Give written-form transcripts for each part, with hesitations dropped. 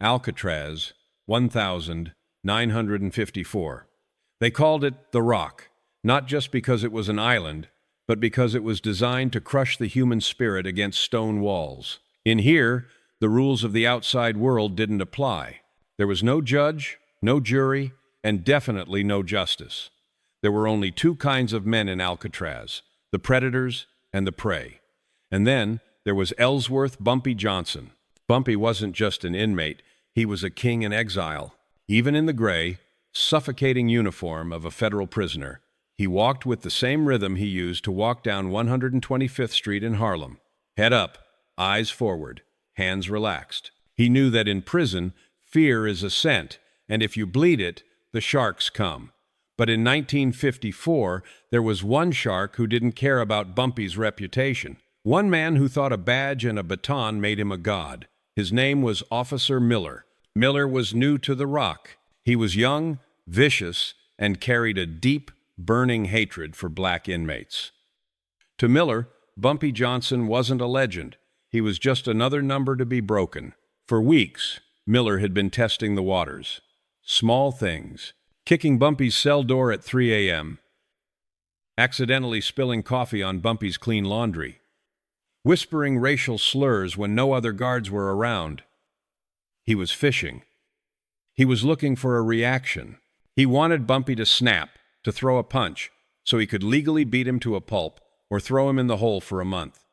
Alcatraz, 1954. They called it the Rock, not just because it was an island, but because it was designed to crush the human spirit against stone walls. In here, the rules of the outside world didn't apply. There was no judge, no jury, and definitely no justice. There were only two kinds of men in Alcatraz, the predators and the prey. And then there was Ellsworth Bumpy Johnson. Bumpy wasn't just an inmate, he was a king in exile. Even in the gray, suffocating uniform of a federal prisoner, he walked with the same rhythm he used to walk down 125th Street in Harlem. Head up, eyes forward, hands relaxed. He knew that in prison, fear is a scent, and if you bleed it, the sharks come. But in 1954, there was one shark who didn't care about Bumpy's reputation. One man who thought a badge and a baton made him a god. His name was Officer Miller. Miller was new to the Rock. He was young, vicious, and carried a deep, burning hatred for black inmates. To Miller, Bumpy Johnson wasn't a legend. He was just another number to be broken. For weeks, Miller had been testing the waters. Small things. Kicking Bumpy's cell door at 3 a.m. Accidentally spilling coffee on Bumpy's clean laundry. Whispering racial slurs when no other guards were around. He was fishing. He was looking for a reaction. He wanted Bumpy to snap, to throw a punch, so he could legally beat him to a pulp or throw him in the hole for a month.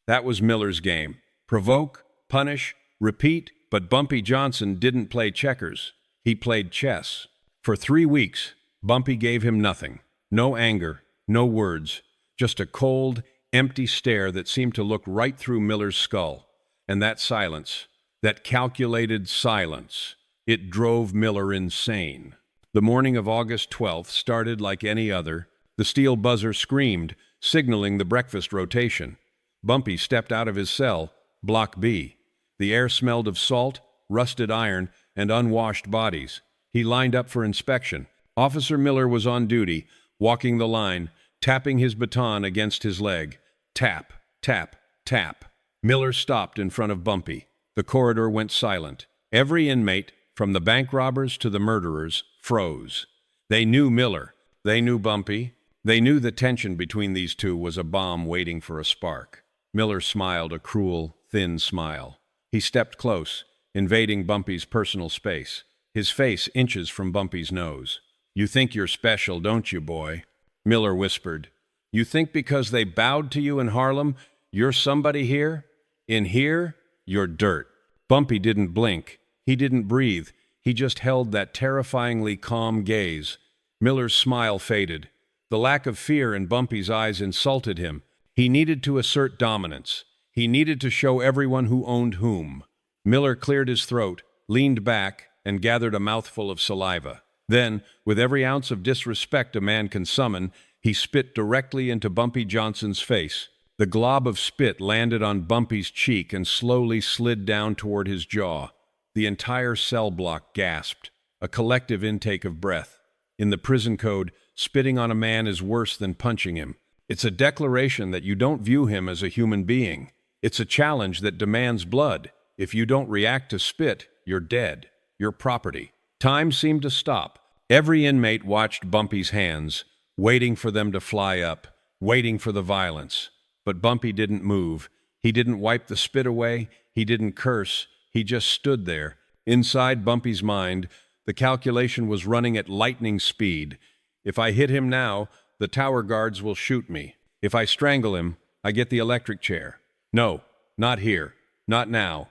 That was Miller's game. Provoke, punish, repeat, but Bumpy Johnson didn't play checkers. He played chess. For 3 weeks, Bumpy gave him nothing. No anger, no words, just a cold, empty stare that seemed to look right through Miller's skull. And that silence, that calculated silence, it drove Miller insane. The morning of August 12th started like any other. The steel buzzer screamed, signaling the breakfast rotation. Bumpy stepped out of his cell, Block B. The air smelled of salt, rusted iron, and unwashed bodies. He lined up for inspection. Officer Miller was on duty, walking the line, tapping his baton against his leg. Tap, tap, tap. Miller stopped in front of Bumpy. The corridor went silent. Every inmate, from the bank robbers to the murderers, froze. They knew Miller. They knew Bumpy. They knew the tension between these two was a bomb waiting for a spark. Miller smiled a cruel, thin smile. He stepped close, invading Bumpy's personal space, his face inches from Bumpy's nose. "You think you're special, don't you, boy?" Miller whispered. "You think because they bowed to you in Harlem, you're somebody here? In here, you're dirt." Bumpy didn't blink. He didn't breathe. He just held that terrifyingly calm gaze. Miller's smile faded. The lack of fear in Bumpy's eyes insulted him. He needed to assert dominance. He needed to show everyone who owned whom. Miller cleared his throat, leaned back, and gathered a mouthful of saliva. Then, with every ounce of disrespect a man can summon, he spit directly into Bumpy Johnson's face. The glob of spit landed on Bumpy's cheek and slowly slid down toward his jaw. The entire cell block gasped, a collective intake of breath. In the prison code, spitting on a man is worse than punching him. It's a declaration that you don't view him as a human being. It's a challenge that demands blood. If you don't react to spit, you're dead. Your property. Time seemed to stop. Every inmate watched Bumpy's hands, waiting for them to fly up, waiting for the violence. But Bumpy didn't move. He didn't wipe the spit away. He didn't curse. He just stood there. Inside Bumpy's mind, the calculation was running at lightning speed. If I hit him now, the tower guards will shoot me. If I strangle him, I get the electric chair. No, not here. Not now.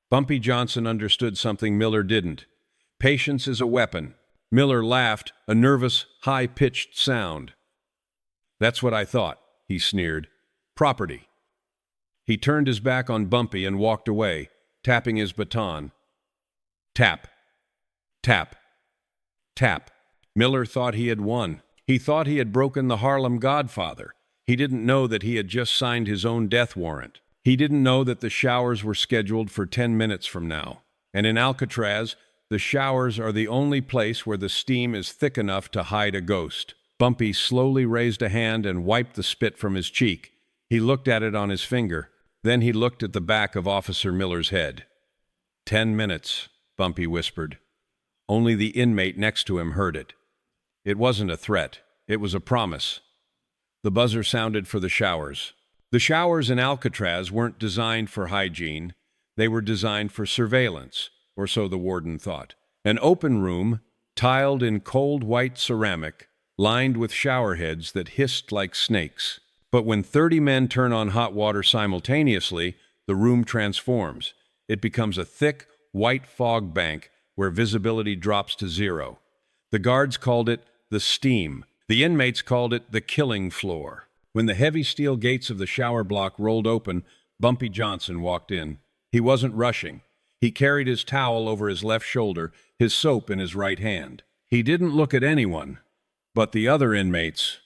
Bumpy Johnson understood something Miller didn't. Patience is a weapon. Miller laughed, a nervous, high-pitched sound. "That's what I thought," he sneered. "Property." He turned his back on Bumpy and walked away, tapping his baton. Tap. Tap. Tap. Miller thought he had won. He thought he had broken the Harlem Godfather. He didn't know that he had just signed his own death warrant. He didn't know that the showers were scheduled for 10 minutes from now. And in Alcatraz, the showers are the only place where the steam is thick enough to hide a ghost. Bumpy slowly raised a hand and wiped the spit from his cheek. He looked at it on his finger. Then he looked at the back of Officer Miller's head. 10 minutes, Bumpy whispered. Only the inmate next to him heard it. It wasn't a threat. It was a promise. The buzzer sounded for the showers. The showers in Alcatraz weren't designed for hygiene. They were designed for surveillance, or so the warden thought. An open room, tiled in cold white ceramic, lined with shower heads that hissed like snakes. But when 30 men turn on hot water simultaneously, the room transforms. It becomes a thick, white fog bank where visibility drops to zero. The guards called it the steam. The inmates called it the killing floor. When the heavy steel gates of the shower block rolled open, Bumpy Johnson walked in. He wasn't rushing. He carried his towel over his left shoulder, his soap in his right hand. He didn't look at anyone, but the other inmates.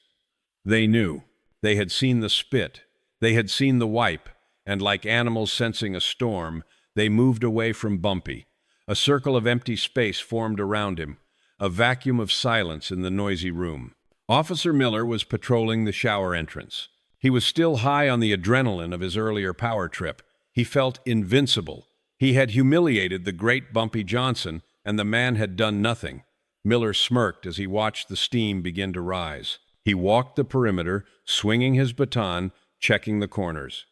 They knew. They had seen the spit. They had seen the wipe, and like animals sensing a storm, they moved away from Bumpy. A circle of empty space formed around him, a vacuum of silence in the noisy room. Officer Miller was patrolling the shower entrance. He was still high on the adrenaline of his earlier power trip. He felt invincible. He had humiliated the great Bumpy Johnson, and the man had done nothing. Miller smirked as he watched the steam begin to rise. He walked the perimeter, swinging his baton, checking the corners.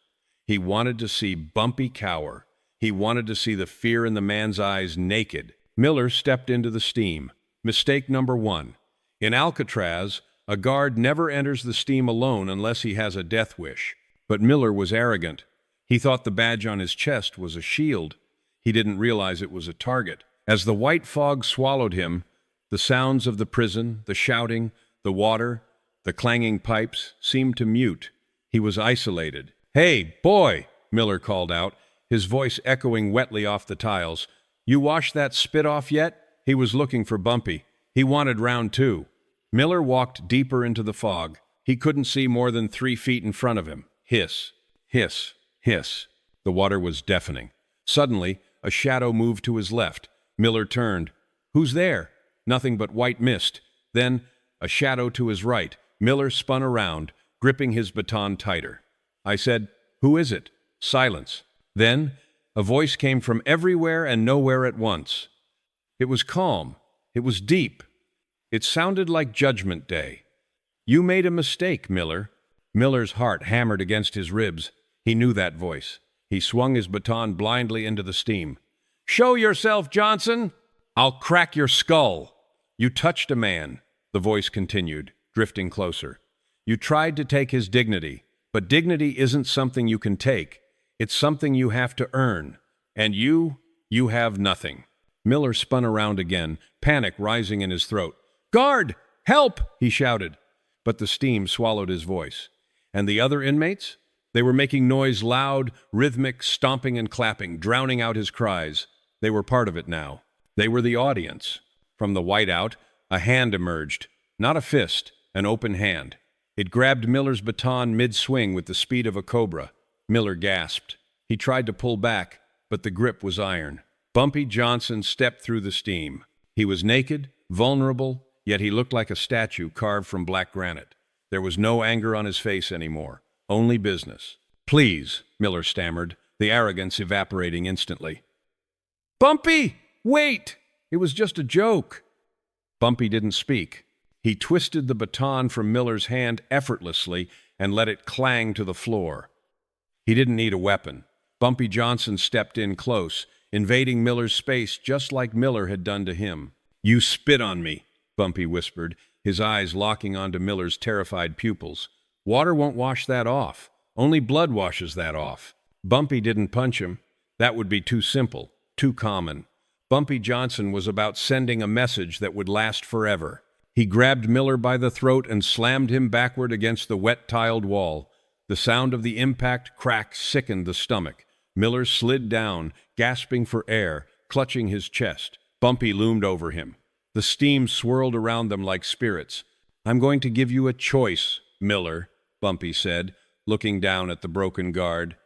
He wanted to see Bumpy cower. He wanted to see the fear in the man's eyes naked. Miller stepped into the steam. Mistake number 1. In Alcatraz, a guard never enters the steam alone unless he has a death wish. But Miller was arrogant. He thought the badge on his chest was a shield. He didn't realize it was a target. As the white fog swallowed him, the sounds of the prison, the shouting, the water, the clanging pipes seemed to mute. He was isolated. "Hey, boy!" Miller called out, his voice echoing wetly off the tiles. "You washed that spit off yet?" He was looking for Bumpy. He wanted round 2. Miller walked deeper into the fog. He couldn't see more than 3 feet in front of him. Hiss, hiss, hiss. The water was deafening. Suddenly, a shadow moved to his left. Miller turned. "Who's there?" Nothing but white mist. Then, a shadow to his right. Miller spun around, gripping his baton tighter. I said, "Who is it?" Silence. Then, a voice came from everywhere and nowhere at once. It was calm. It was deep. It sounded like Judgment Day. "You made a mistake, Miller." Miller's heart hammered against his ribs. He knew that voice. He swung his baton blindly into the steam. "Show yourself, Johnson! I'll crack your skull!" "You touched a man," the voice continued, drifting closer. "You tried to take his dignity, but dignity isn't something you can take. It's something you have to earn. And you have nothing." Miller spun around again, panic rising in his throat. "Guard! Help!" he shouted. But the steam swallowed his voice. And the other inmates? They were making noise, loud, rhythmic, stomping and clapping, drowning out his cries. They were part of it now. They were the audience. From the whiteout, a hand emerged. Not a fist, an open hand. It grabbed Miller's baton mid-swing with the speed of a cobra. Miller gasped. He tried to pull back, but the grip was iron. Bumpy Johnson stepped through the steam. He was naked, vulnerable, yet he looked like a statue carved from black granite. There was no anger on his face anymore, only business. "Please," Miller stammered, the arrogance evaporating instantly. "Bumpy, wait! It was just a joke." Bumpy didn't speak. He twisted the baton from Miller's hand effortlessly and let it clang to the floor. He didn't need a weapon. Bumpy Johnson stepped in close, invading Miller's space just like Miller had done to him. "You spit on me," Bumpy whispered, his eyes locking onto Miller's terrified pupils. "Water won't wash that off. Only blood washes that off." Bumpy didn't punch him. That would be too simple, too common. Bumpy Johnson was about sending a message that would last forever. He grabbed Miller by the throat and slammed him backward against the wet tiled wall. The sound of the impact crack sickened the stomach. Miller slid down, gasping for air, clutching his chest. Bumpy loomed over him. The steam swirled around them like spirits. "I'm going to give you a choice, Miller," Bumpy said, looking down at the broken guard.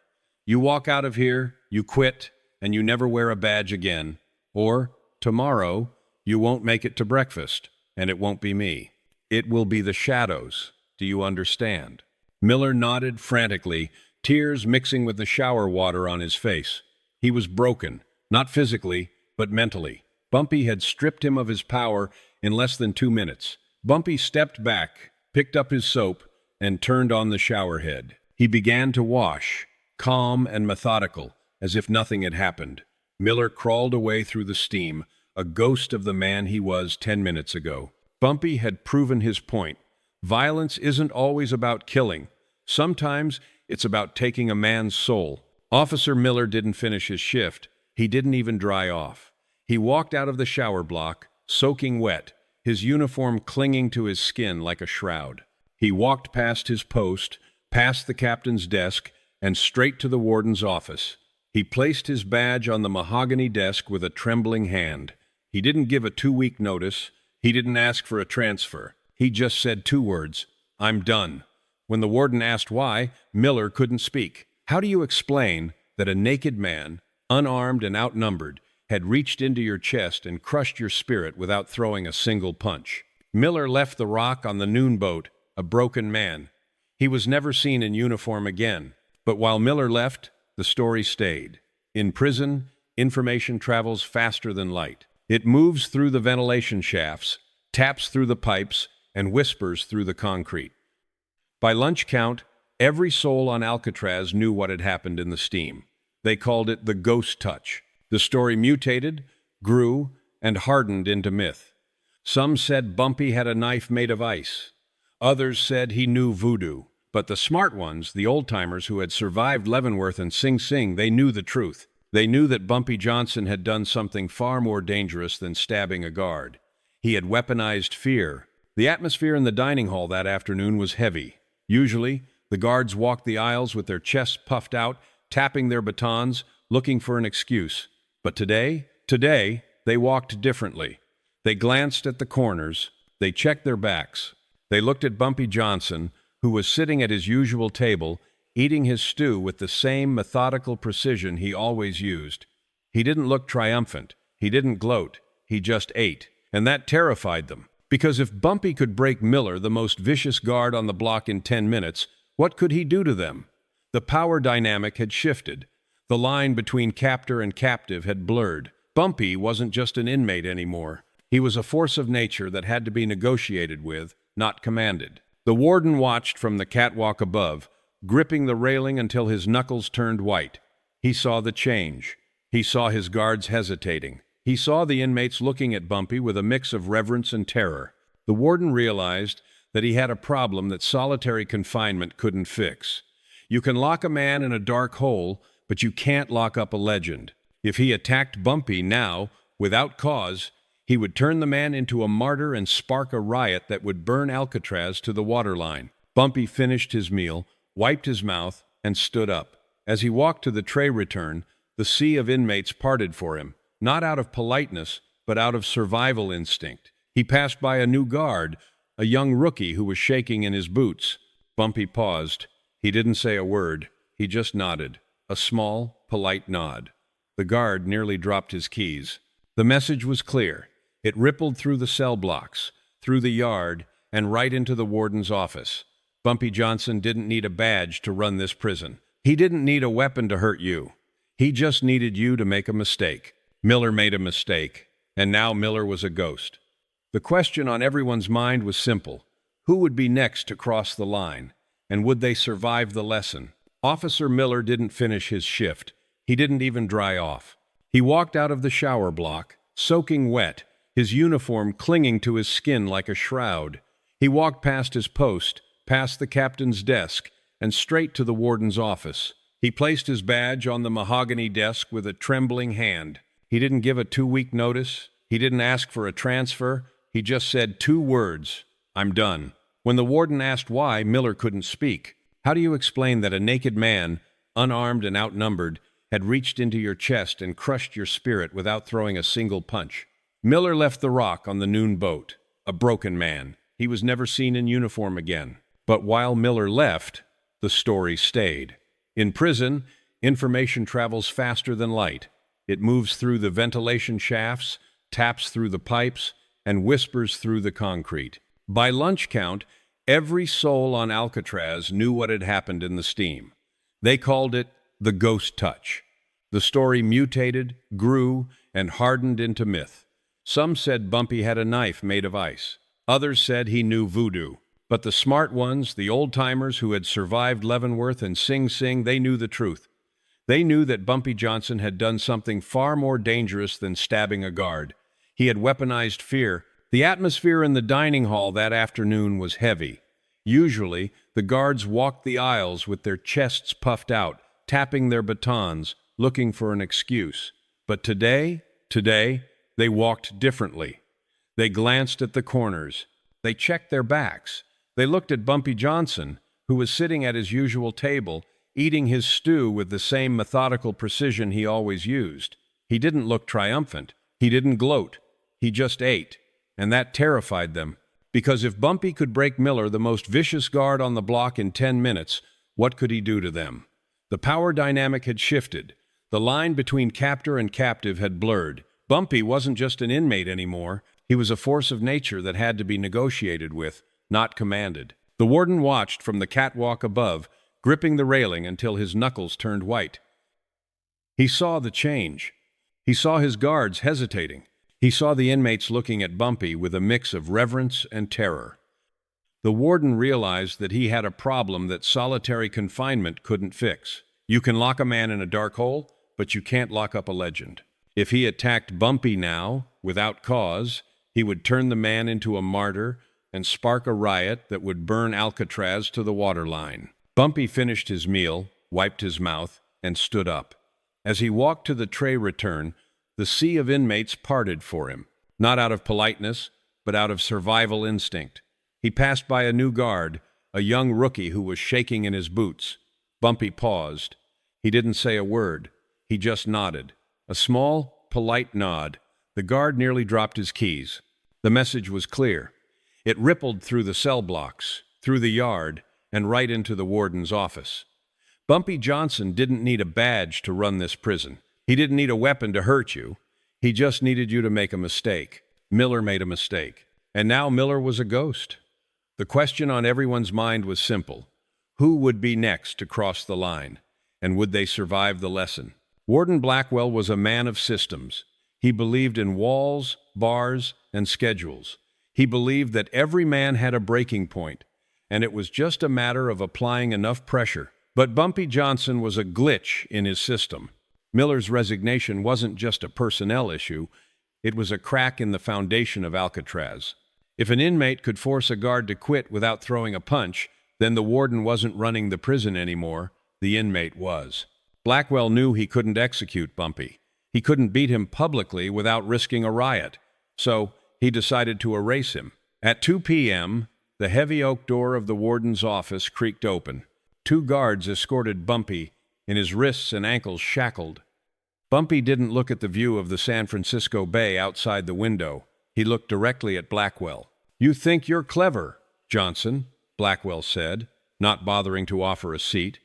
"You walk out of here, you quit, and you never wear a badge again. Or, tomorrow, you won't make it to breakfast, and it won't be me. It will be the shadows. Do you understand?" Miller nodded frantically, tears mixing with the shower water on his face. He was broken, Not physically, but mentally. Bumpy had stripped him of his power in less than 2 minutes. Bumpy stepped back, picked up his soap, and turned on the shower head. He began to wash, calm and methodical, as if nothing had happened. Miller crawled away through the steam, a ghost of the man he was 10 minutes ago. Bumpy had proven his point. Violence isn't always about killing. Sometimes it's about taking a man's soul. Officer Miller didn't finish his shift. He didn't even dry off. He walked out of the shower block, soaking wet, his uniform clinging to his skin like a shroud. He walked past his post, past the captain's desk, and straight to the warden's office. He placed his badge on the mahogany desk with a trembling hand. He didn't give a 2-week notice. He didn't ask for a transfer. He just said 2 words, "I'm done." When the warden asked why, Miller couldn't speak. How do you explain that a naked man, unarmed and outnumbered, had reached into your chest and crushed your spirit without throwing a single punch? Miller left the Rock on the noon boat, a broken man. He was never seen in uniform again. But while Miller left, the story stayed. In prison, information travels faster than light. It moves through the ventilation shafts, taps through the pipes, and whispers through the concrete. By lunch count, every soul on Alcatraz knew what had happened in the steam. They called it the ghost touch. The story mutated, grew, and hardened into myth. Some said Bumpy had a knife made of ice. Others said he knew voodoo. But the smart ones, the old-timers who had survived Leavenworth and Sing Sing, they knew the truth. They knew that Bumpy Johnson had done something far more dangerous than stabbing a guard. He had weaponized fear. The atmosphere in the dining hall that afternoon was heavy. Usually, the guards walked the aisles with their chests puffed out, tapping their batons, looking for an excuse. But today, they walked differently. They glanced at the corners. They checked their backs. They looked at Bumpy Johnson, who was sitting at his usual table, eating his stew with the same methodical precision he always used. He didn't look triumphant. He didn't gloat. He just ate. And that terrified them. Because if Bumpy could break Miller, the most vicious guard on the block, in 10 minutes, what could he do to them? The power dynamic had shifted. The line between captor and captive had blurred. Bumpy wasn't just an inmate anymore. He was a force of nature that had to be negotiated with, not commanded. The warden watched from the catwalk above, gripping the railing until his knuckles turned white. He saw the change. He saw his guards hesitating. He saw the inmates looking at Bumpy with a mix of reverence and terror. The warden realized that he had a problem that solitary confinement couldn't fix. You can lock a man in a dark hole, but you can't lock up a legend. If he attacked Bumpy now, without cause, he would turn the man into a martyr and spark a riot that would burn Alcatraz to the waterline. Bumpy finished his meal, wiped his mouth, and stood up. As he walked to the tray return, the sea of inmates parted for him, not out of politeness, but out of survival instinct. He passed by a new guard, a young rookie who was shaking in his boots. Bumpy paused. He didn't say a word. He just nodded. A small, polite nod. The guard nearly dropped his keys. The message was clear. It rippled through the cell blocks, through the yard, and right into the warden's office. Bumpy Johnson didn't need a badge to run this prison. He didn't need a weapon to hurt you. He just needed you to make a mistake. Miller made a mistake, and now Miller was a ghost. The question on everyone's mind was simple. Who would be next to cross the line, and would they survive the lesson? Officer Miller didn't finish his shift. He didn't even dry off. He walked out of the shower block, soaking wet, his uniform clinging to his skin like a shroud. He walked past his post, past the captain's desk, and straight to the warden's office. He placed his badge on the mahogany desk with a trembling hand. He didn't give a 2-week notice. He didn't ask for a transfer. He just said 2 words, "I'm done." When the warden asked why, Miller couldn't speak. How do you explain that a naked man, unarmed and outnumbered, had reached into your chest and crushed your spirit without throwing a single punch? Miller left the Rock on the noon boat, a broken man. He was never seen in uniform again. But while Miller left, the story stayed. In prison, information travels faster than light. It moves through the ventilation shafts, taps through the pipes, and whispers through the concrete. By lunch count, every soul on Alcatraz knew what had happened in the steam. They called it the ghost touch. The story mutated, grew, and hardened into myth. Some said Bumpy had a knife made of ice. Others said he knew voodoo. But the smart ones, the old-timers who had survived Leavenworth and Sing Sing, they knew the truth. They knew that Bumpy Johnson had done something far more dangerous than stabbing a guard. He had weaponized fear. The atmosphere in the dining hall that afternoon was heavy. Usually, the guards walked the aisles with their chests puffed out, tapping their batons, looking for an excuse. But today, they walked differently. They glanced at the corners. They checked their backs. They looked at Bumpy Johnson, who was sitting at his usual table, eating his stew with the same methodical precision he always used. He didn't look triumphant. He didn't gloat. He just ate. And that terrified them. Because if Bumpy could break Miller, the most vicious guard on the block, in 10 minutes, what could he do to them? The power dynamic had shifted. The line between captor and captive had blurred. Bumpy wasn't just an inmate anymore. He was a force of nature that had to be negotiated with, not commanded. The warden watched from the catwalk above, gripping the railing until his knuckles turned white. He saw the change. He saw his guards hesitating. He saw the inmates looking at Bumpy with a mix of reverence and terror. The warden realized that he had a problem that solitary confinement couldn't fix. You can lock a man in a dark hole, but you can't lock up a legend. If he attacked Bumpy now, without cause, he would turn the man into a martyr and spark a riot that would burn Alcatraz to the waterline. Bumpy finished his meal, wiped his mouth, and stood up. As he walked to the tray return, the sea of inmates parted for him, not out of politeness, but out of survival instinct. He passed by a new guard, a young rookie who was shaking in his boots. Bumpy paused. He didn't say a word. He just nodded. A small, polite nod. The guard nearly dropped his keys. The message was clear. It rippled through the cell blocks, through the yard, and right into the warden's office. Bumpy Johnson didn't need a badge to run this prison. He didn't need a weapon to hurt you. He just needed you to make a mistake. Miller made a mistake. And now Miller was a ghost. The question on everyone's mind was simple. Who would be next to cross the line? And would they survive the lesson? Warden Blackwell was a man of systems. He believed in walls, bars, and schedules. He believed that every man had a breaking point, and it was just a matter of applying enough pressure. But Bumpy Johnson was a glitch in his system. Miller's resignation wasn't just a personnel issue, it was a crack in the foundation of Alcatraz. If an inmate could force a guard to quit without throwing a punch, then the warden wasn't running the prison anymore, the inmate was. Blackwell knew he couldn't execute Bumpy. He couldn't beat him publicly without risking a riot, so he decided to erase him. At 2 p.m., the heavy oak door of the warden's office creaked open. 2 guards escorted Bumpy, in his wrists and ankles shackled. Bumpy didn't look at the view of the San Francisco Bay outside the window. He looked directly at Blackwell. "You think you're clever, Johnson," Blackwell said, not bothering to offer a seat.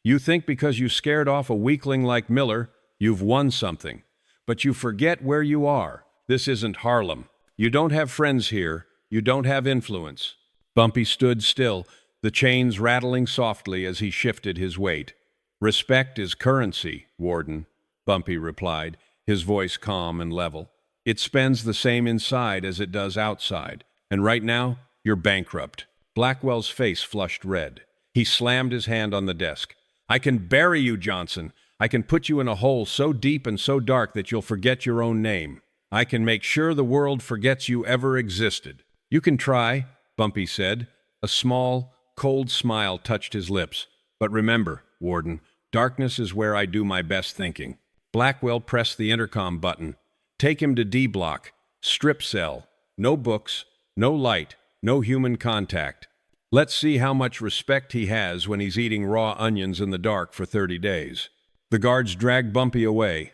"You think because you scared off a weakling like Miller, you've won something. But you forget where you are. This isn't Harlem. You don't have friends here. You don't have influence." Bumpy stood still, the chains rattling softly as he shifted his weight. "Respect is currency, Warden," Bumpy replied, his voice calm and level. "It spends the same inside as it does outside, and right now, you're bankrupt." Blackwell's face flushed red. He slammed his hand on the desk. "I can bury you, Johnson. I can put you in a hole so deep and so dark that you'll forget your own name. I can make sure the world forgets you ever existed." "You can try," Bumpy said. A small, cold smile touched his lips. "But remember, Warden, darkness is where I do my best thinking." Blackwell pressed the intercom button. "Take him to D block. Strip cell. No books, no light, no human contact. Let's see how much respect he has when he's eating raw onions in the dark for 30 days. The guards dragged Bumpy away.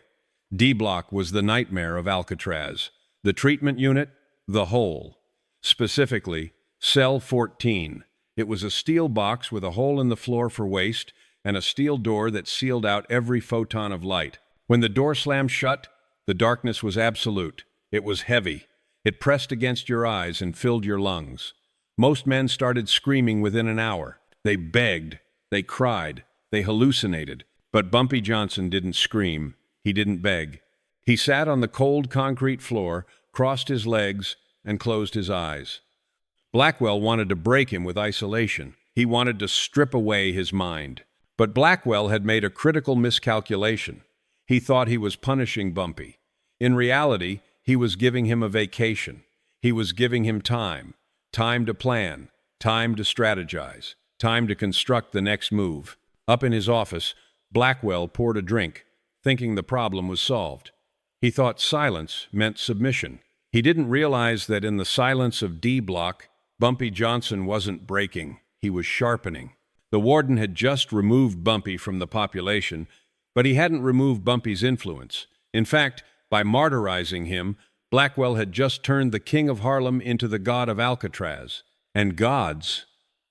D block was the nightmare of Alcatraz. The treatment unit, the hole. Specifically, cell 14. It was a steel box with a hole in the floor for waste and a steel door that sealed out every photon of light. When the door slammed shut, the darkness was absolute. It was heavy. It pressed against your eyes and filled your lungs. Most men started screaming within an hour. They begged, they cried, they hallucinated. But Bumpy Johnson didn't scream. He didn't beg. He sat on the cold concrete floor, crossed his legs, and closed his eyes. Blackwell wanted to break him with isolation. He wanted to strip away his mind. But Blackwell had made a critical miscalculation. He thought he was punishing Bumpy. In reality, he was giving him a vacation. He was giving him time. Time to plan. Time to strategize. Time to construct the next move. Up in his office, Blackwell poured a drink, thinking the problem was solved. He thought silence meant submission. He didn't realize that in the silence of D Block, Bumpy Johnson wasn't breaking. He was sharpening. The warden had just removed Bumpy from the population, but he hadn't removed Bumpy's influence. In fact, by martyrizing him, Blackwell had just turned the king of Harlem into the god of Alcatraz. And gods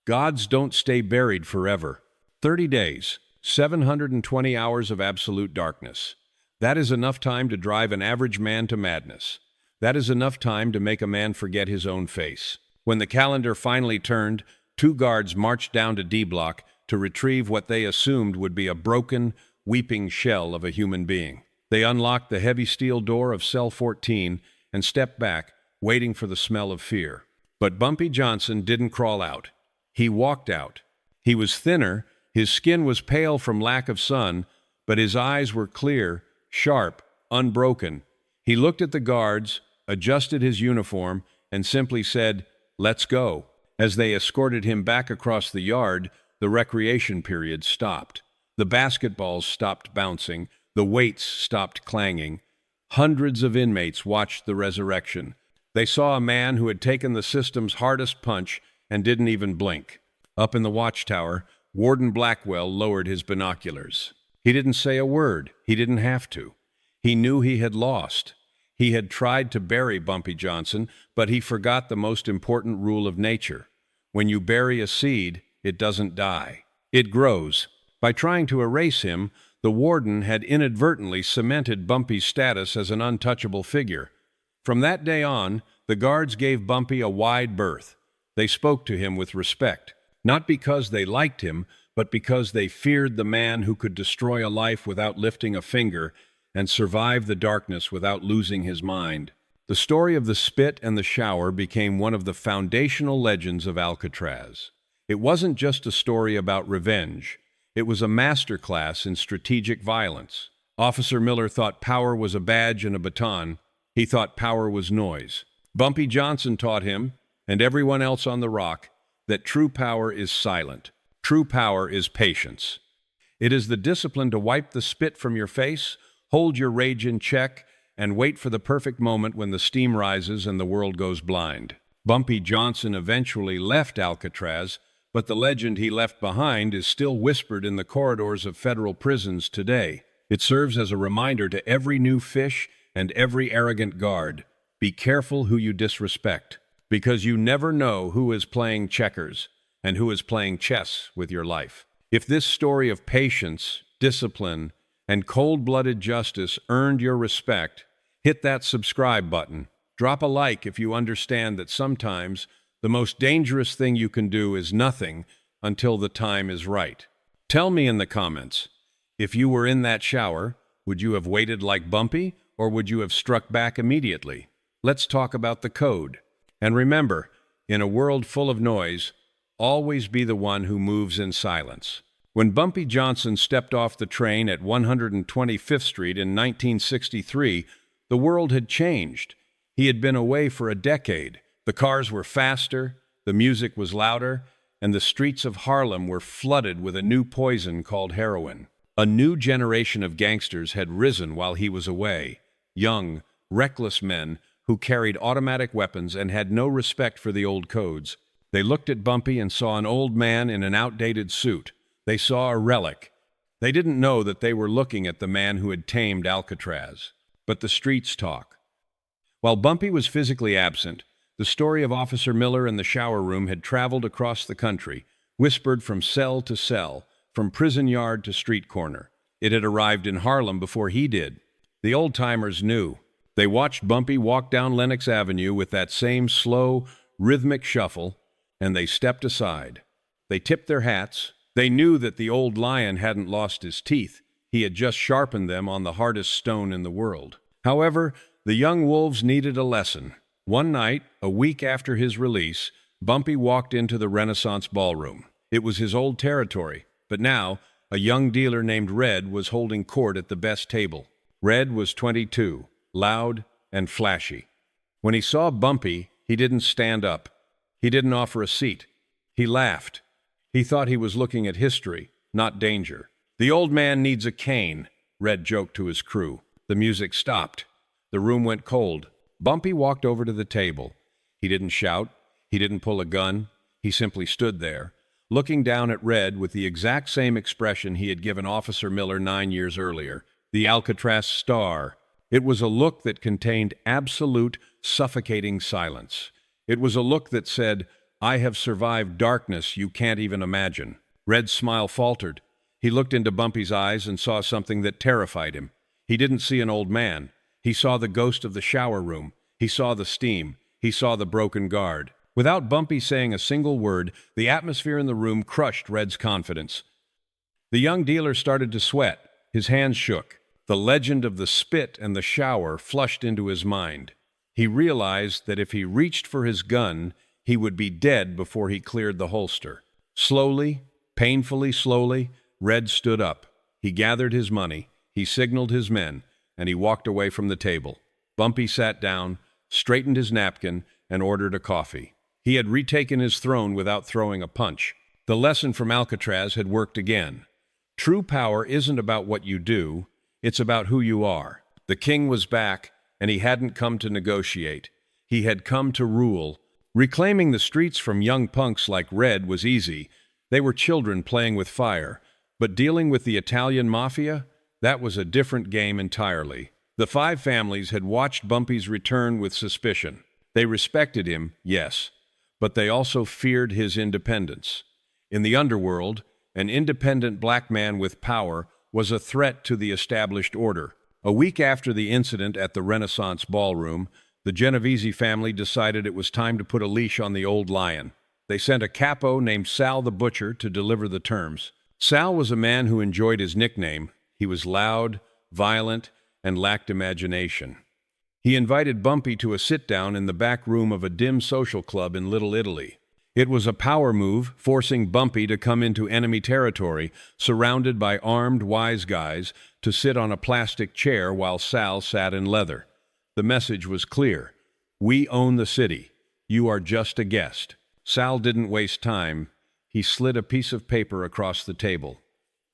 don't stay buried forever. 30 days, 720 hours of absolute darkness. That is enough time to drive an average man to madness. That is enough time to make a man forget his own face. When the calendar finally turned, 2 guards marched down to D Block to retrieve what they assumed would be a broken, weeping shell of a human being. They unlocked the heavy steel door of cell 14 and stepped back, waiting for the smell of fear. But Bumpy Johnson didn't crawl out. He walked out. He was thinner, his skin was pale from lack of sun, but his eyes were clear, sharp, unbroken. He looked at the guards, adjusted his uniform, and simply said, "Let's go." As they escorted him back across the yard, the recreation period stopped. The basketballs stopped bouncing. The weights stopped clanging. Hundreds of inmates watched the resurrection. They saw a man who had taken the system's hardest punch and didn't even blink. Up in the watchtower, Warden Blackwell lowered his binoculars. He didn't say a word. He didn't have to. He knew he had lost. He had tried to bury Bumpy Johnson, but he forgot the most important rule of nature. When you bury a seed, it doesn't die. It grows. By trying to erase him, the warden had inadvertently cemented Bumpy's status as an untouchable figure. From that day on, the guards gave Bumpy a wide berth. They spoke to him with respect, not because they liked him, but because they feared the man who could destroy a life without lifting a finger and survive the darkness without losing his mind. The story of the spit and the shower became one of the foundational legends of Alcatraz. It wasn't just a story about revenge. It was a masterclass in strategic violence. Officer Miller thought power was a badge and a baton. He thought power was noise. Bumpy Johnson taught him, and everyone else on the rock, that true power is silent. True power is patience. It is the discipline to wipe the spit from your face, hold your rage in check, and wait for the perfect moment when the steam rises and the world goes blind. Bumpy Johnson eventually left Alcatraz, but the legend he left behind is still whispered in the corridors of federal prisons today. It serves as a reminder to every new fish and every arrogant guard. Be careful who you disrespect, because you never know who is playing checkers and who is playing chess with your life. If this story of patience, discipline, and cold-blooded justice earned your respect, hit that subscribe button. Drop a like if you understand that sometimes the most dangerous thing you can do is nothing until the time is right. Tell me in the comments, if you were in that shower, would you have waited like Bumpy, or would you have struck back immediately? Let's talk about the code. And remember, in a world full of noise, always be the one who moves in silence. When Bumpy Johnson stepped off the train at 125th Street in 1963, the world had changed. He had been away for a decade. The cars were faster, the music was louder, and the streets of Harlem were flooded with a new poison called heroin. A new generation of gangsters had risen while he was away. Young, reckless men who carried automatic weapons and had no respect for the old codes. They looked at Bumpy and saw an old man in an outdated suit. They saw a relic. They didn't know that they were looking at the man who had tamed Alcatraz. But the streets talk. While Bumpy was physically absent, the story of Officer Miller in the shower room had traveled across the country, whispered from cell to cell, from prison yard to street corner. It had arrived in Harlem before he did. The old-timers knew. They watched Bumpy walk down Lenox Avenue with that same slow, rhythmic shuffle, and they stepped aside. They tipped their hats. They knew that the old lion hadn't lost his teeth. He had just sharpened them on the hardest stone in the world. However, the young wolves needed a lesson. One night, a week after his release, Bumpy walked into the Renaissance ballroom. It was his old territory, but now a young dealer named Red was holding court at the best table. Red was 22, loud and flashy. When he saw Bumpy, he didn't stand up. He didn't offer a seat. He laughed. He thought he was looking at history, not danger. "The old man needs a cane," Red joked to his crew. The music stopped. The room went cold. Bumpy walked over to the table. He didn't shout. He didn't pull a gun. He simply stood there, looking down at Red with the exact same expression he had given Officer Miller 9 years earlier. The Alcatraz star. It was a look that contained absolute, suffocating silence. It was a look that said, "I have survived darkness you can't even imagine." Red's smile faltered. He looked into Bumpy's eyes and saw something that terrified him. He didn't see an old man. He saw the ghost of the shower room. He saw the steam. He saw the broken guard. Without Bumpy saying a single word, the atmosphere in the room crushed Red's confidence. The young dealer started to sweat. His hands shook. The legend of the spit and the shower flushed into his mind. He realized that if he reached for his gun, he would be dead before he cleared the holster. Slowly, painfully slowly, Red stood up. He gathered his money, he signaled his men, and he walked away from the table. Bumpy sat down, straightened his napkin, and ordered a coffee. He had retaken his throne without throwing a punch. The lesson from Alcatraz had worked again. True power isn't about what you do, it's about who you are. The king was back, and he hadn't come to negotiate. He had come to rule. Reclaiming the streets from young punks like Red was easy. They were children playing with fire. But dealing with the Italian Mafia, that was a different game entirely. The 5 families had watched Bumpy's return with suspicion. They respected him, yes, but they also feared his independence. In the underworld, an independent black man with power was a threat to the established order. A week after the incident at the Renaissance ballroom, the Genovese family decided it was time to put a leash on the old lion. They sent a capo named Sal the Butcher to deliver the terms. Sal was a man who enjoyed his nickname. He was loud, violent, and lacked imagination. He invited Bumpy to a sit-down in the back room of a dim social club in Little Italy. It was a power move, forcing Bumpy to come into enemy territory, surrounded by armed wise guys, to sit on a plastic chair while Sal sat in leather. The message was clear. We own the city. You are just a guest. Sal didn't waste time. He slid a piece of paper across the table.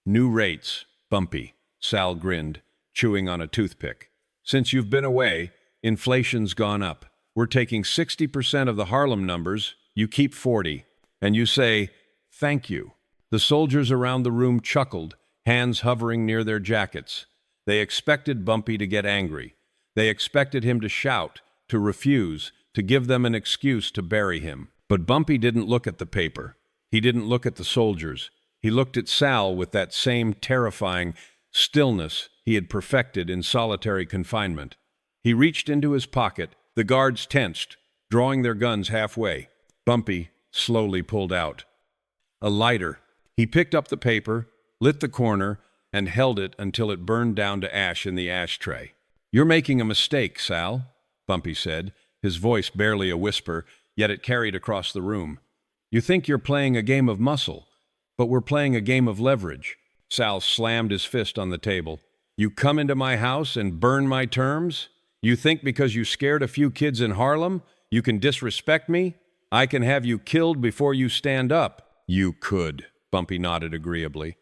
"New rates, Bumpy," Sal grinned, chewing on a toothpick. "Since you've been away, inflation's gone up. We're taking 60% of the Harlem numbers, you keep 40, and you say, 'Thank you.'" The soldiers around the room chuckled, hands hovering near their jackets. They expected Bumpy to get angry. They expected him to shout, to refuse, to give them an excuse to bury him. But Bumpy didn't look at the paper. He didn't look at the soldiers. He looked at Sal with that same terrifying stillness he had perfected in solitary confinement. He reached into his pocket. The guards tensed, drawing their guns halfway. Bumpy slowly pulled out a lighter. He picked up the paper, lit the corner, and held it until it burned down to ash in the ashtray. "You're making a mistake, Sal," Bumpy said, his voice barely a whisper, yet it carried across the room. "You think you're playing a game of muscle, but we're playing a game of leverage." Sal slammed his fist on the table. "You come into my house and burn my terms? You think because you scared a few kids in Harlem, you can disrespect me? I can have you killed before you stand up." "You could," Bumpy nodded agreeably.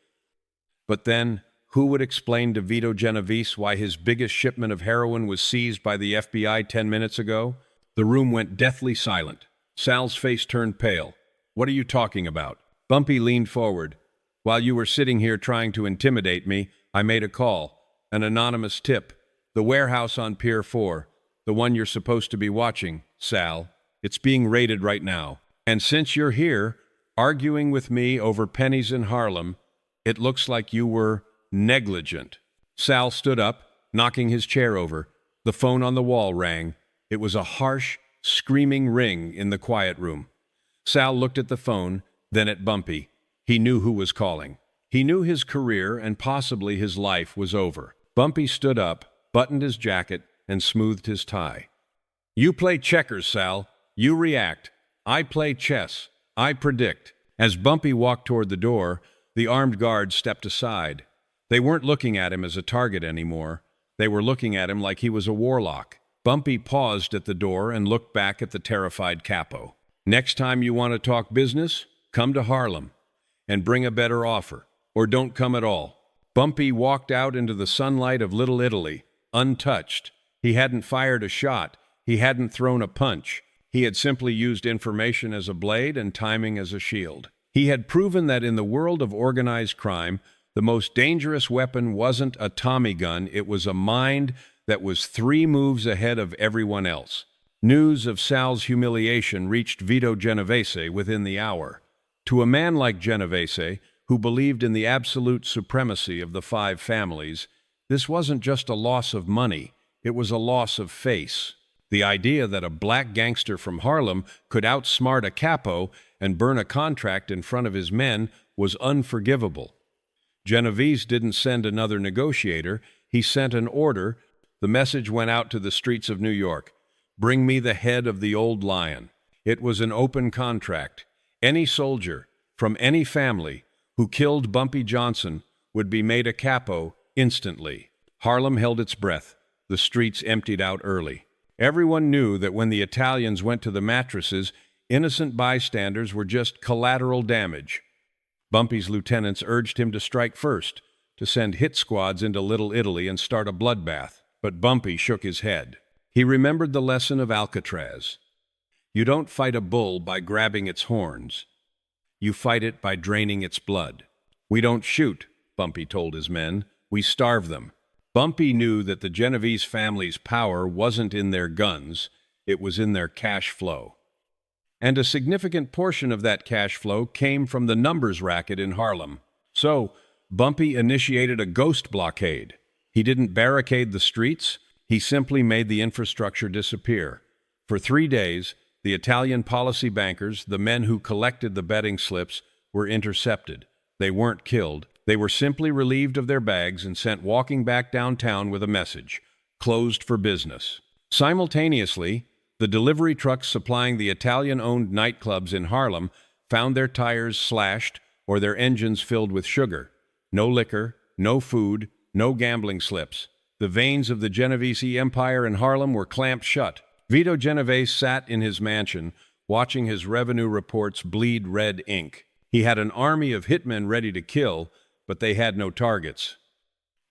But then, who would explain to Vito Genovese why his biggest shipment of heroin was seized by the FBI 10 minutes ago? The room went deathly silent. Sal's face turned pale. "What are you talking about?" Bumpy leaned forward. "While you were sitting here trying to intimidate me, I made a call. An anonymous tip. The warehouse on Pier 4. The one you're supposed to be watching, Sal. It's being raided right now. And since you're here, arguing with me over pennies in Harlem, it looks like you were negligent." Sal stood up, knocking his chair over. The phone on the wall rang. It was a harsh, screaming ring in the quiet room. Sal looked at the phone, then at Bumpy. He knew who was calling. He knew his career and possibly his life was over. Bumpy stood up, buttoned his jacket, and smoothed his tie. "You play checkers, Sal. You react. I play chess. I predict." As Bumpy walked toward the door, the armed guards stepped aside. They weren't looking at him as a target anymore. They were looking at him like he was a warlock. Bumpy paused at the door and looked back at the terrified capo. "Next time you want to talk business, come to Harlem and bring a better offer, or don't come at all." Bumpy walked out into the sunlight of Little Italy, untouched. He hadn't fired a shot. He hadn't thrown a punch. He had simply used information as a blade and timing as a shield. He had proven that in the world of organized crime, the most dangerous weapon wasn't a Tommy gun, it was a mind that was 3 moves ahead of everyone else. News of Sal's humiliation reached Vito Genovese within the hour. To a man like Genovese, who believed in the absolute supremacy of the 5 families, this wasn't just a loss of money, it was a loss of face. The idea that a black gangster from Harlem could outsmart a capo and burn a contract in front of his men was unforgivable. Genovese didn't send another negotiator, he sent an order. The message went out to the streets of New York. "Bring me the head of the old lion." It was an open contract. Any soldier, from any family, who killed Bumpy Johnson would be made a capo instantly. Harlem held its breath. The streets emptied out early. Everyone knew that when the Italians went to the mattresses, innocent bystanders were just collateral damage. Bumpy's lieutenants urged him to strike first, to send hit squads into Little Italy and start a bloodbath. But Bumpy shook his head. He remembered the lesson of Alcatraz. You don't fight a bull by grabbing its horns. You fight it by draining its blood. "We don't shoot," Bumpy told his men. "We starve them." Bumpy knew that the Genovese family's power wasn't in their guns, it was in their cash flow. And a significant portion of that cash flow came from the numbers racket in Harlem. So, Bumpy initiated a ghost blockade. He didn't barricade the streets, he simply made the infrastructure disappear. For 3 days, the Italian policy bankers, the men who collected the betting slips, were intercepted. They weren't killed. They were simply relieved of their bags and sent walking back downtown with a message: closed for business. Simultaneously, the delivery trucks supplying the Italian-owned nightclubs in Harlem found their tires slashed or their engines filled with sugar. No liquor, no food, no gambling slips. The veins of the Genovese empire in Harlem were clamped shut. Vito Genovese sat in his mansion, watching his revenue reports bleed red ink. He had an army of hitmen ready to kill, but they had no targets.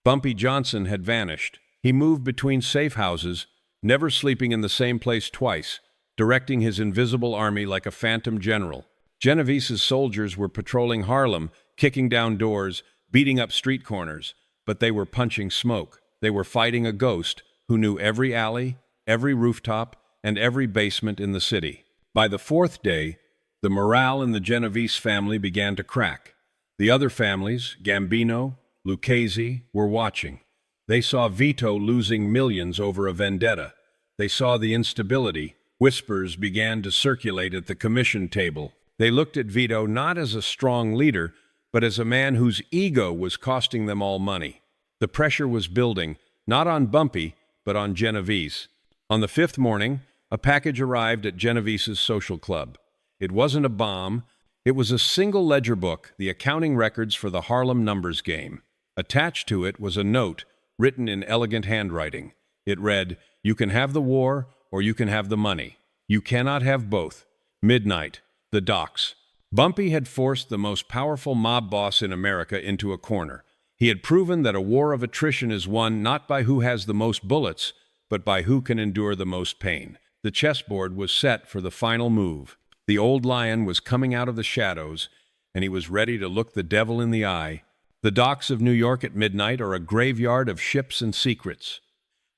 Bumpy Johnson had vanished. He moved between safe houses, never sleeping in the same place twice, directing his invisible army like a phantom general. Genovese's soldiers were patrolling Harlem, kicking down doors, beating up street corners, but they were punching smoke. They were fighting a ghost who knew every alley, every rooftop, and every basement in the city. By the 4th day, the morale in the Genovese family began to crack. The other families, Gambino, Lucchese, were watching. They saw Vito losing millions over a vendetta. They saw the instability. Whispers began to circulate at the commission table. They looked at Vito not as a strong leader, but as a man whose ego was costing them all money. The pressure was building, not on Bumpy, but on Genovese. On the 5th morning, a package arrived at Genovese's social club. It wasn't a bomb. It was a single ledger book, the accounting records for the Harlem numbers game. Attached to it was a note written in elegant handwriting. It read, "You can have the war or you can have the money. You cannot have both. Midnight, the docks." Bumpy had forced the most powerful mob boss in America into a corner. He had proven that a war of attrition is won not by who has the most bullets, but by who can endure the most pain. The chessboard was set for the final move. The old lion was coming out of the shadows, and he was ready to look the devil in the eye. The docks of New York at midnight are a graveyard of ships and secrets.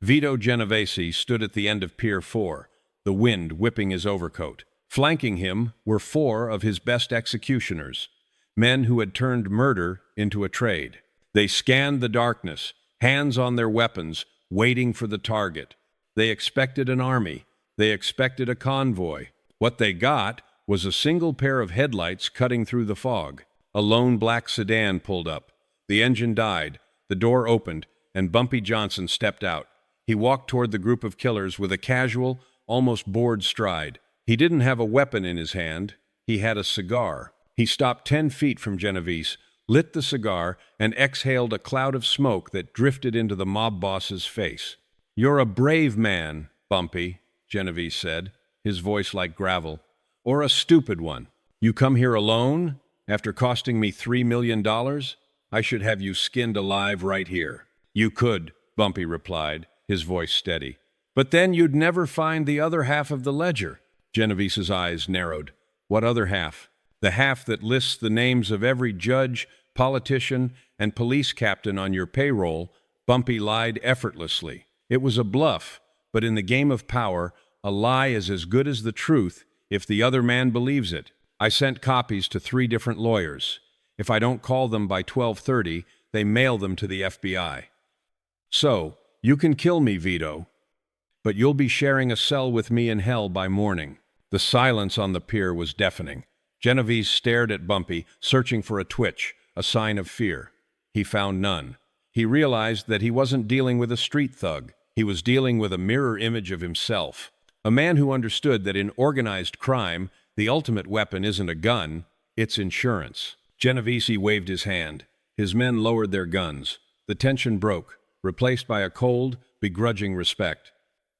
Vito Genovese stood at the end of Pier 4, the wind whipping his overcoat. Flanking him were 4 of his best executioners, men who had turned murder into a trade. They scanned the darkness, hands on their weapons, waiting for the target. They expected an army. They expected a convoy. What they got was a single pair of headlights cutting through the fog. A lone black sedan pulled up. The engine died, the door opened, and Bumpy Johnson stepped out. He walked toward the group of killers with a casual, almost bored stride. He didn't have a weapon in his hand. He had a cigar. He stopped 10 feet from Genovese, lit the cigar, and exhaled a cloud of smoke that drifted into the mob boss's face. "You're a brave man, Bumpy," Genovese said, his voice like gravel. "Or a stupid one. You come here alone? After costing me $3 million? I should have you skinned alive right here." "You could," Bumpy replied, his voice steady. "But then you'd never find the other half of the ledger." Genovese's eyes narrowed. "What other half?" "The half that lists the names of every judge, politician, and police captain on your payroll." Bumpy lied effortlessly. It was a bluff, but in the game of power, a lie is as good as the truth if the other man believes it. "I sent copies to 3 different lawyers. If I don't call them by 12:30, they mail them to the FBI. So, you can kill me, Vito, but you'll be sharing a cell with me in hell by morning." The silence on the pier was deafening. Genovese stared at Bumpy, searching for a twitch, a sign of fear. He found none. He realized that he wasn't dealing with a street thug. He was dealing with a mirror image of himself. A man who understood that in organized crime, the ultimate weapon isn't a gun, it's insurance. Genovese waved his hand. His men lowered their guns. The tension broke, replaced by a cold, begrudging respect.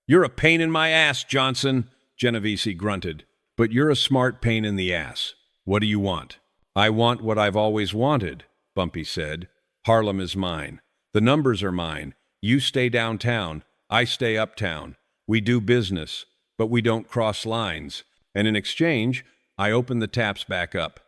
"You're a pain in my ass, Johnson," Genovese grunted. "But you're a smart pain in the ass. What do you want?" "I want what I've always wanted," Bumpy said. "Harlem is mine. The numbers are mine. You stay downtown. I stay uptown. We do business, but we don't cross lines. And in exchange, I open the taps back up.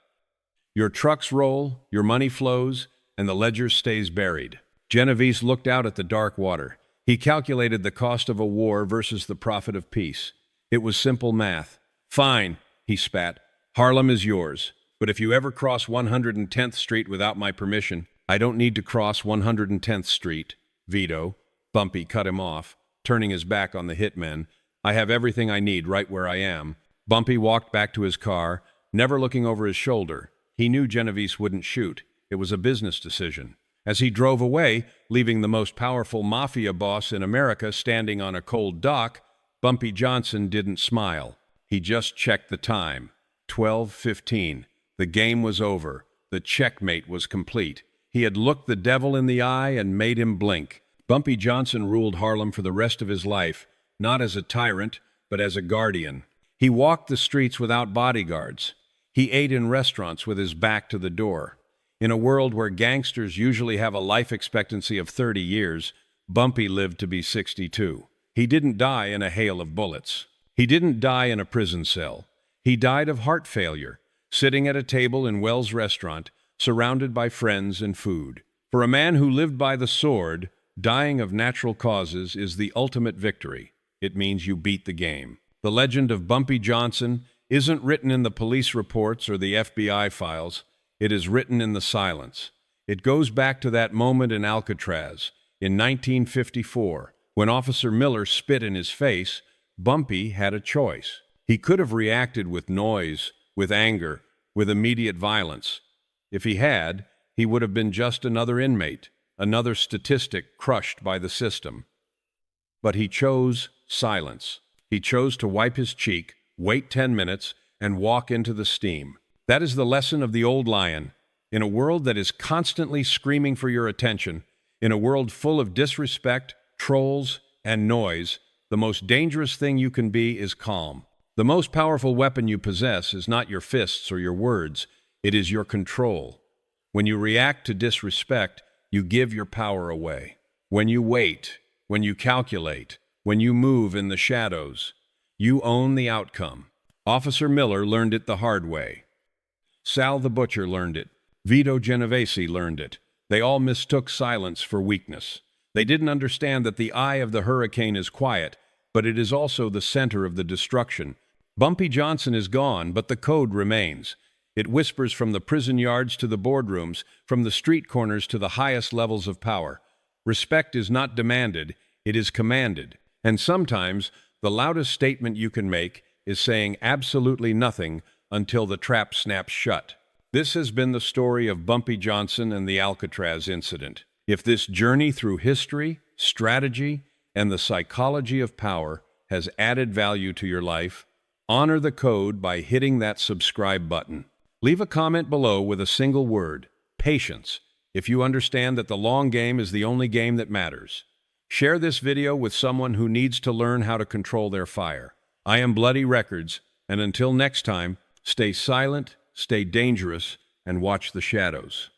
Your trucks roll, your money flows, and the ledger stays buried." Genovese looked out at the dark water. He calculated the cost of a war versus the profit of peace. It was simple math. "Fine," he spat. "Harlem is yours. But if you ever cross 110th Street without my permission, I don't need to cross 110th Street, Vito." Bumpy cut him off, turning his back on the hitmen. "I have everything I need right where I am." Bumpy walked back to his car, never looking over his shoulder. He knew Genovese wouldn't shoot. It was a business decision. As he drove away, leaving the most powerful mafia boss in America standing on a cold dock, Bumpy Johnson didn't smile. He just checked the time. 12:15. The game was over. The checkmate was complete. He had looked the devil in the eye and made him blink. Bumpy Johnson ruled Harlem for the rest of his life, not as a tyrant, but as a guardian. He walked the streets without bodyguards. He ate in restaurants with his back to the door. In a world where gangsters usually have a life expectancy of 30 years, Bumpy lived to be 62. He didn't die in a hail of bullets. He didn't die in a prison cell. He died of heart failure, sitting at a table in Wells' restaurant, surrounded by friends and food. For a man who lived by the sword, dying of natural causes is the ultimate victory. It means you beat the game. The legend of Bumpy Johnson isn't written in the police reports or the FBI files. It is written in the silence. It goes back to that moment in Alcatraz, in 1954, when Officer Miller spit in his face. Bumpy had a choice. He could have reacted with noise, with anger, with immediate violence. If he had, he would have been just another inmate, another statistic crushed by the system. But he chose silence. He chose to wipe his cheek, wait 10 minutes, and walk into the steam. That is the lesson of the old lion. In a world that is constantly screaming for your attention, in a world full of disrespect, trolls, and noise, the most dangerous thing you can be is calm. The most powerful weapon you possess is not your fists or your words. It is your control. When you react to disrespect, you give your power away. When you wait, when you calculate, when you move in the shadows, you own the outcome. Officer Miller learned it the hard way. Sal the Butcher learned it. Vito Genovese learned it. They all mistook silence for weakness. They didn't understand that the eye of the hurricane is quiet, but it is also the center of the destruction. Bumpy Johnson is gone, but the code remains. It whispers from the prison yards to the boardrooms, from the street corners to the highest levels of power. Respect is not demanded, it is commanded. And sometimes, the loudest statement you can make is saying absolutely nothing until the trap snaps shut. This has been the story of Bumpy Johnson and the Alcatraz incident. If this journey through history, strategy, and the psychology of power has added value to your life, honor the code by hitting that subscribe button. Leave a comment below with a single word, patience, if you understand that the long game is the only game that matters. Share this video with someone who needs to learn how to control their fire. I am Bloody Records, and until next time, stay silent, stay dangerous, and watch the shadows.